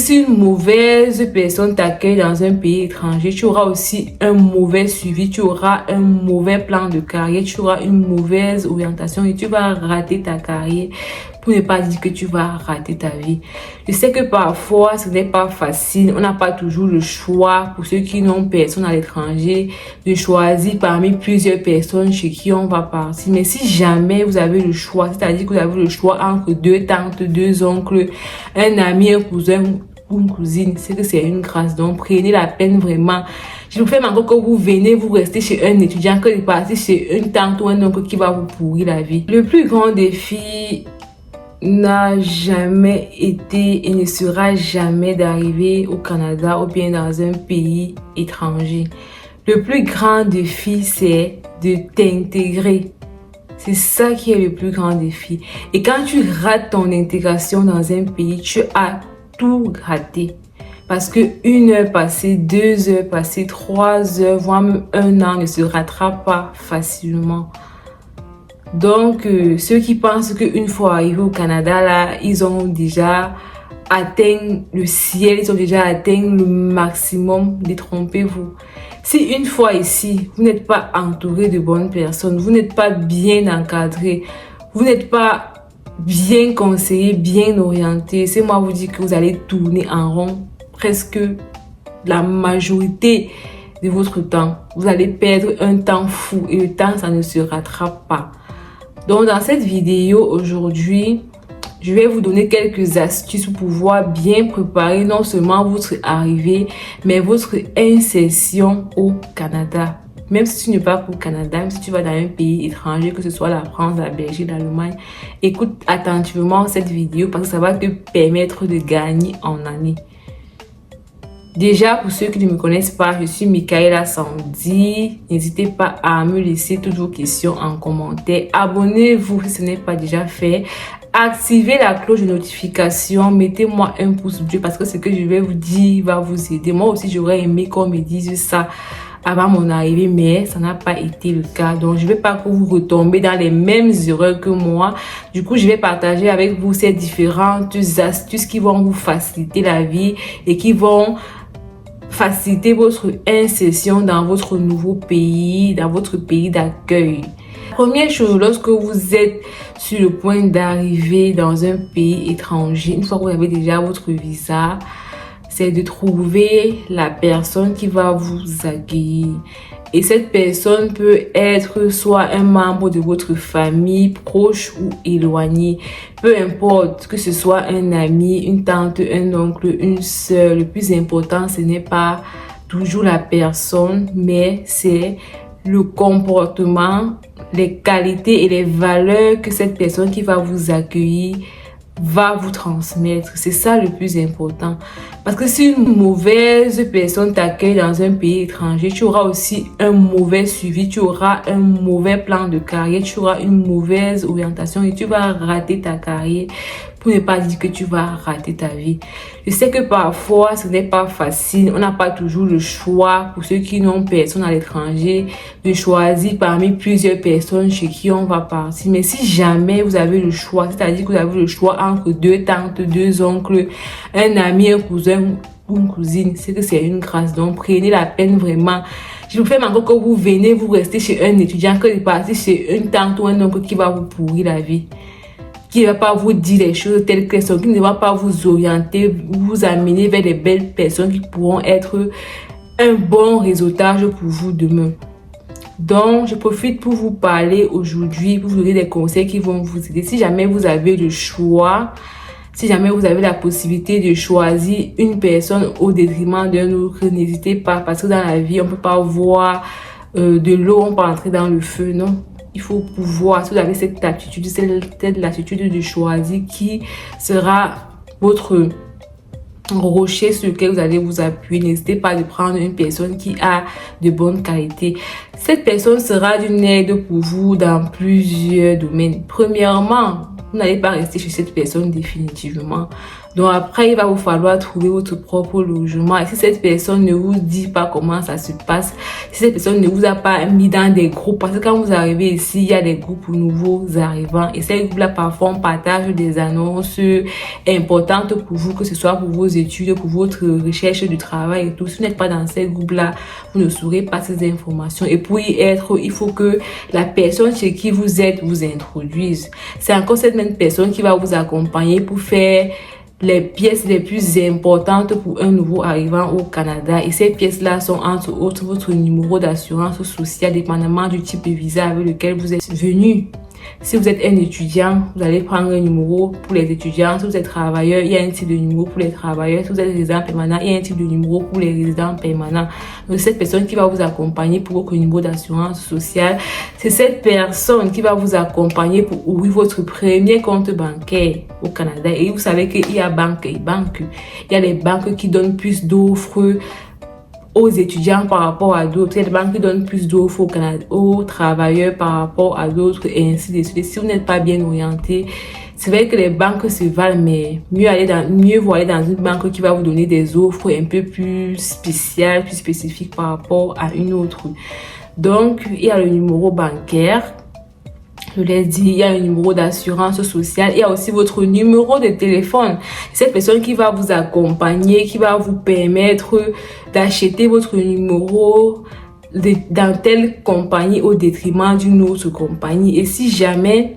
si une mauvaise personne t'accueille dans un pays étranger, tu auras aussi un mauvais suivi, tu auras un mauvais plan de carrière, tu auras une mauvaise orientation et tu vas rater ta carrière, pour ne pas dire que tu vas rater ta vie. Je sais que parfois, ce n'est pas facile. On n'a pas toujours le choix, pour ceux qui n'ont personne à l'étranger, de choisir parmi plusieurs personnes chez qui on va partir. Mais si jamais vous avez le choix, c'est-à-dire que vous avez le choix entre deux tantes, deux oncles, un ami, un cousin ou une cousine, c'est que c'est une grâce. Donc, prenez la peine vraiment. Je vous fais encore que vous venez, vous restez chez un étudiant, que de partir chez une tante ou un oncle qui va vous pourrir la vie. Le plus grand défi n'a jamais été et ne sera jamais d'arriver au Canada ou bien dans un pays étranger. Le plus grand défi, c'est de t'intégrer. C'est ça qui est le plus grand défi. Et quand tu rates ton intégration dans un pays, tu as tout raté. Parce que 1 heure passée, 2 heures passées, 3 heures, voire même 1 an ne se rattrape pas facilement. Donc, ceux qui pensent qu'une fois arrivés au Canada, là, ils ont déjà atteint le ciel, ils ont déjà atteint le maximum, détrompez-vous. Si une fois ici, vous n'êtes pas entouré de bonnes personnes, vous n'êtes pas bien encadré, vous n'êtes pas bien conseillé, bien orienté, c'est moi vous dire que vous allez tourner en rond presque la majorité de votre temps. Vous allez perdre un temps fou et le temps, ça ne se rattrape pas. Donc, dans cette vidéo aujourd'hui, je vais vous donner quelques astuces pour pouvoir bien préparer non seulement votre arrivée, mais votre insertion au Canada. Même si tu n'es pas pour le Canada, même si tu vas dans un pays étranger, que ce soit la France, la Belgique, l'Allemagne, écoute attentivement cette vidéo parce que ça va te permettre de gagner en année. Déjà, pour ceux qui ne me connaissent pas, je suis Michaela Sandy. N'hésitez pas à me laisser toutes vos questions en commentaire. Abonnez-vous si ce n'est pas déjà fait. Activez la cloche de notification. Mettez-moi un pouce bleu parce que ce que je vais vous dire va vous aider. Moi aussi, j'aurais aimé qu'on me dise ça avant mon arrivée, mais ça n'a pas été le cas. Donc, je ne vais pas que vous retomber dans les mêmes erreurs que moi. Du coup, je vais partager avec vous ces différentes astuces qui vont vous faciliter la vie et qui vont faciliter votre insertion dans votre nouveau pays, dans votre pays d'accueil. Première chose, lorsque vous êtes sur le point d'arriver dans un pays étranger, une fois que vous avez déjà votre visa, c'est de trouver la personne qui va vous accueillir. Et cette personne peut être soit un membre de votre famille, proche ou éloigné. Peu importe que ce soit un ami, une tante, un oncle, une sœur. Le plus important, ce n'est pas toujours la personne, mais c'est le comportement, les qualités et les valeurs que cette personne qui va vous accueillir va vous transmettre. C'est ça le plus important. Parce que si une mauvaise personne t'accueille dans un pays étranger, tu auras aussi un mauvais suivi, tu auras un mauvais plan de carrière, tu auras une mauvaise orientation et tu vas rater ta carrière, pour ne pas dire que tu vas rater ta vie. Je sais que parfois, ce n'est pas facile. On n'a pas toujours le choix, pour ceux qui n'ont personne à l'étranger, de choisir parmi plusieurs personnes chez qui on va partir. Mais si jamais vous avez le choix, c'est-à-dire que vous avez le choix entre deux tantes, deux oncles, un ami, un cousin ou une cousine, c'est que c'est une grâce. Donc, prenez la peine vraiment. Je vous fais encore que vous venez, vous restez chez un étudiant, que de partir chez une tante ou un oncle qui va vous pourrir la vie, qui ne va pas vous dire les choses telles qu'elles sont, qui ne va pas vous orienter, vous amener vers des belles personnes qui pourront être un bon résultat pour vous demain. Donc, je profite pour vous parler aujourd'hui, pour vous donner des conseils qui vont vous aider. Si jamais vous avez le choix, si jamais vous avez la possibilité de choisir une personne au détriment d'un autre, n'hésitez pas, parce que dans la vie, on ne peut pas voir de l'eau, on peut entrer dans le feu, non? Il faut pouvoir, si vous avez cette attitude, cette l'attitude de choisir qui sera votre rocher sur lequel vous allez vous appuyer. N'hésitez pas de prendre une personne qui a de bonnes qualités. Cette personne sera d'une aide pour vous dans plusieurs domaines. Premièrement, vous n'allez pas rester chez cette personne définitivement. Donc après, il va vous falloir trouver votre propre logement. Et si cette personne ne vous dit pas comment ça se passe, si cette personne ne vous a pas mis dans des groupes, parce que quand vous arrivez ici, il y a des groupes pour nouveaux arrivants. Et ces groupes-là, parfois, on partage des annonces importantes pour vous, que ce soit pour vos études, pour votre recherche du travail et tout. Si vous n'êtes pas dans ces groupes-là, vous ne saurez pas ces informations. Et pour y être, il faut que la personne chez qui vous êtes vous introduise. C'est encore cette même personne qui va vous accompagner pour faire les pièces les plus importantes pour un nouveau arrivant au Canada. Et ces pièces-là sont entre autres votre numéro d'assurance sociale, dépendamment du type de visa avec lequel vous êtes venu. Si vous êtes un étudiant, vous allez prendre un numéro pour les étudiants. Si vous êtes travailleur, il y a un type de numéro pour les travailleurs. Si vous êtes résident permanent, il y a un type de numéro pour les résidents permanents. Donc, cette personne qui va vous accompagner pour votre numéro d'assurance sociale, c'est cette personne qui va vous accompagner pour ouvrir votre premier compte bancaire au Canada. Et vous savez qu'il y a banque et banque. Il y a les banques qui donnent plus d'offres aux étudiants par rapport à d'autres. Il y a des banques qui donnent plus d'offres au Canada, aux travailleurs par rapport à d'autres et ainsi de suite. Si vous n'êtes pas bien orienté, c'est vrai que les banques se valent, mais mieux vaut aller dans une banque qui va vous donner des offres un peu plus spéciales, plus spécifiques par rapport à une autre. Donc, il y a le numéro bancaire. Je l'ai dit, il y a un numéro d'assurance sociale, il y a aussi votre numéro de téléphone. Cette personne qui va vous accompagner, qui va vous permettre d'acheter votre numéro dans telle compagnie au détriment d'une autre compagnie. Et si jamais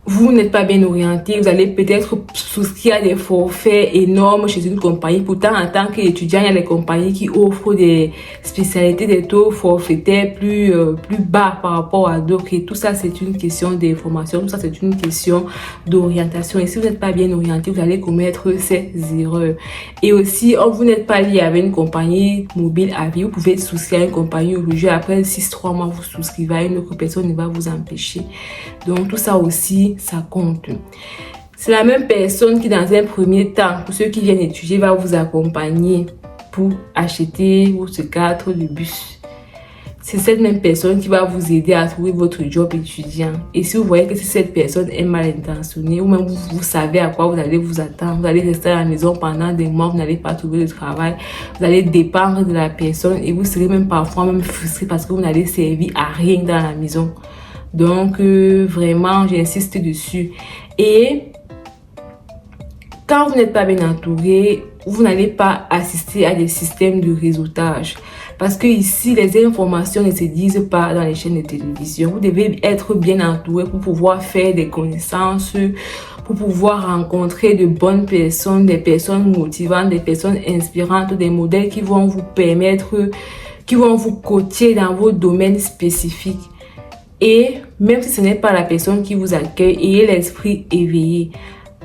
vous n'êtes pas bien orienté, vous allez peut-être souscrire à des forfaits énormes chez une compagnie. Pourtant, en tant qu'étudiant, il y a des compagnies qui offrent des spécialités, des taux forfaitaires plus bas par rapport à d'autres. Et tout ça, c'est une question d'information. Tout ça, c'est une question d'orientation. Et si vous n'êtes pas bien orienté, vous allez commettre ces erreurs. Et aussi, vous n'êtes pas lié avec une compagnie mobile à vie, vous pouvez souscrire à une compagnie aujourd'hui. Après 6-3 mois, vous souscrivez à une autre personne, ne va vous empêcher. Donc, tout ça aussi, ça compte. C'est la même personne qui, dans un premier temps, pour ceux qui viennent étudier, va vous accompagner pour acheter votre carte de bus. C'est cette même personne qui va vous aider à trouver votre job étudiant. Et si vous voyez que si cette personne est mal intentionnée, ou même vous savez à quoi vous allez vous attendre, vous allez rester à la maison pendant des mois, vous n'allez pas trouver de travail, vous allez dépendre de la personne et vous serez même parfois frustré parce que vous n'allez servir à rien dans la maison. Donc, vraiment, j'insiste dessus. Et quand vous n'êtes pas bien entouré, vous n'allez pas assister à des systèmes de réseautage. Parce que ici, les informations ne se disent pas dans les chaînes de télévision. Vous devez être bien entouré pour pouvoir faire des connaissances, pour pouvoir rencontrer de bonnes personnes, des personnes motivantes, des personnes inspirantes, des modèles qui vont vous permettre, qui vont vous coacher dans vos domaines spécifiques. Et même si ce n'est pas la personne qui vous accueille, ayez l'esprit éveillé.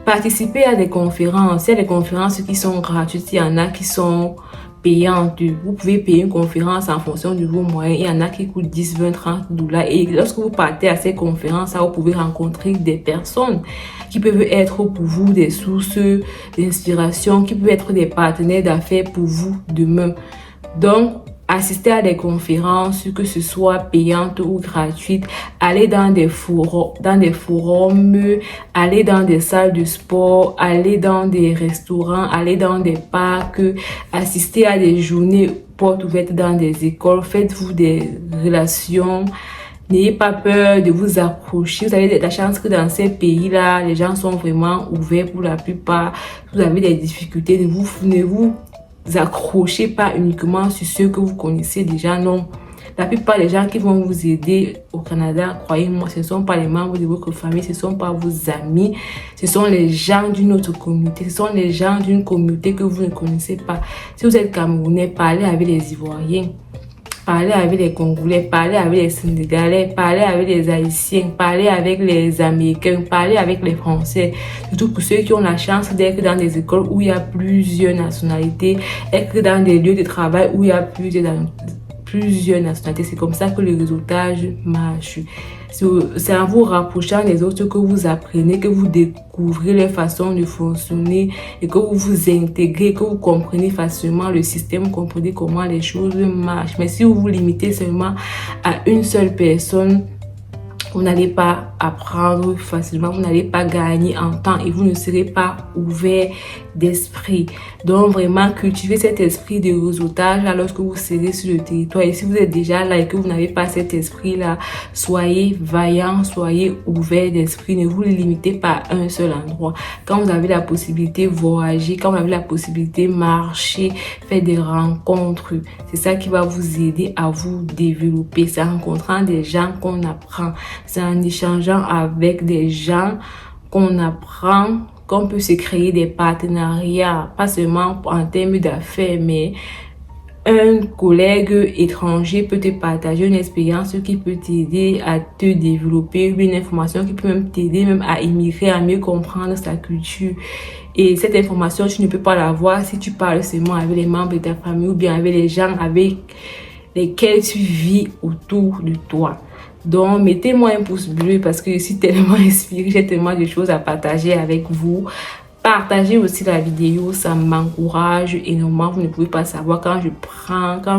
Participez à des conférences. Il y a des conférences qui sont gratuites, il y en a qui sont payantes. Vous pouvez payer une conférence en fonction de vos moyens. Il y en a qui coûtent 10, 20, 30 $. Et lorsque vous partez à ces conférences, vous pouvez rencontrer des personnes qui peuvent être pour vous des sources d'inspiration, qui peuvent être des partenaires d'affaires pour vous demain. Donc, assistez à des conférences, que ce soit payantes ou gratuites, allez dans des forums, allez dans des salles de sport, allez dans des restaurants, allez dans des parcs, assistez à des journées portes ouvertes dans des écoles, faites-vous des relations. N'ayez pas peur de vous approcher. Vous avez de la chance que dans ces pays-là, les gens sont vraiment ouverts pour la plupart. Vous avez des difficultés, ne vous accrochez pas uniquement sur ceux que vous connaissez déjà, non. La plupart des gens qui vont vous aider au Canada, croyez-moi, ce ne sont pas les membres de votre famille, ce ne sont pas vos amis, ce sont les gens d'une autre communauté, ce sont les gens d'une communauté que vous ne connaissez pas. Si vous êtes Camerounais, parlez avec les Ivoiriens, parlez avec les Congolais, parlez avec les Sénégalais, parlez avec les Haïtiens, parlez avec les Américains, parlez avec les Français. Surtout pour ceux qui ont la chance d'être dans des écoles où il y a plusieurs nationalités, être dans des lieux de travail où il y a plusieurs nationalités. C'est comme ça que le réseautage marche. C'est en vous rapprochant des autres que vous apprenez, que vous découvrez leur façon de fonctionner et que vous vous intégrez, que vous comprenez facilement le système, vous comprenez comment les choses marchent. Mais si vous vous limitez seulement à une seule personne, vous n'allez pas apprendre facilement, vous n'allez pas gagner en temps et vous ne serez pas ouvert d'esprit. Donc vraiment cultivez cet esprit de réseautage là lorsque vous serez sur le territoire. Et si vous êtes déjà là et que vous n'avez pas cet esprit là, soyez vaillant, soyez ouvert d'esprit, ne vous limitez pas à un seul endroit. Quand vous avez la possibilité voyager, quand vous avez la possibilité marcher, faire des rencontres, c'est ça qui va vous aider à vous développer. C'est en rencontrant des gens qu'on apprend. C'est en échangeant avec des gens qu'on apprend, qu'on peut se créer des partenariats, pas seulement en termes d'affaires, mais un collègue étranger peut te partager une expérience qui peut t'aider à te développer, une information qui peut même t'aider même à immigrer, à mieux comprendre sa culture. Et cette information, tu ne peux pas l'avoir si tu parles seulement avec les membres de ta famille ou bien avec les gens avec lesquels tu vis autour de toi. Donc, mettez-moi un pouce bleu parce que je suis tellement inspirée, j'ai tellement de choses à partager avec vous. Partagez aussi la vidéo, ça m'encourage énormément. Vous ne pouvez pas savoir quand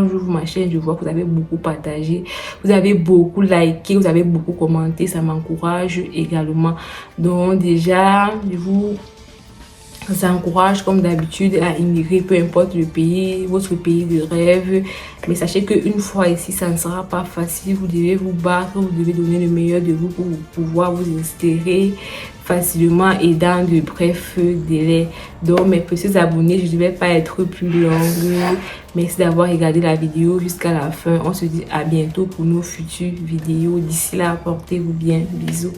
j'ouvre ma chaîne, je vois que vous avez beaucoup partagé, vous avez beaucoup liké, vous avez beaucoup commenté, ça m'encourage également. Donc déjà, je vous encourage comme d'habitude à immigrer, peu importe le pays, votre pays de rêve. Mais sachez qu'une fois ici, ça ne sera pas facile. Vous devez vous battre, vous devez donner le meilleur de vous pour pouvoir vous insérer facilement et dans de brefs délais. Donc mes petits abonnés, je ne vais pas être plus longue. Merci d'avoir regardé la vidéo jusqu'à la fin. On se dit à bientôt pour nos futures vidéos. D'ici là, portez-vous bien. Bisous.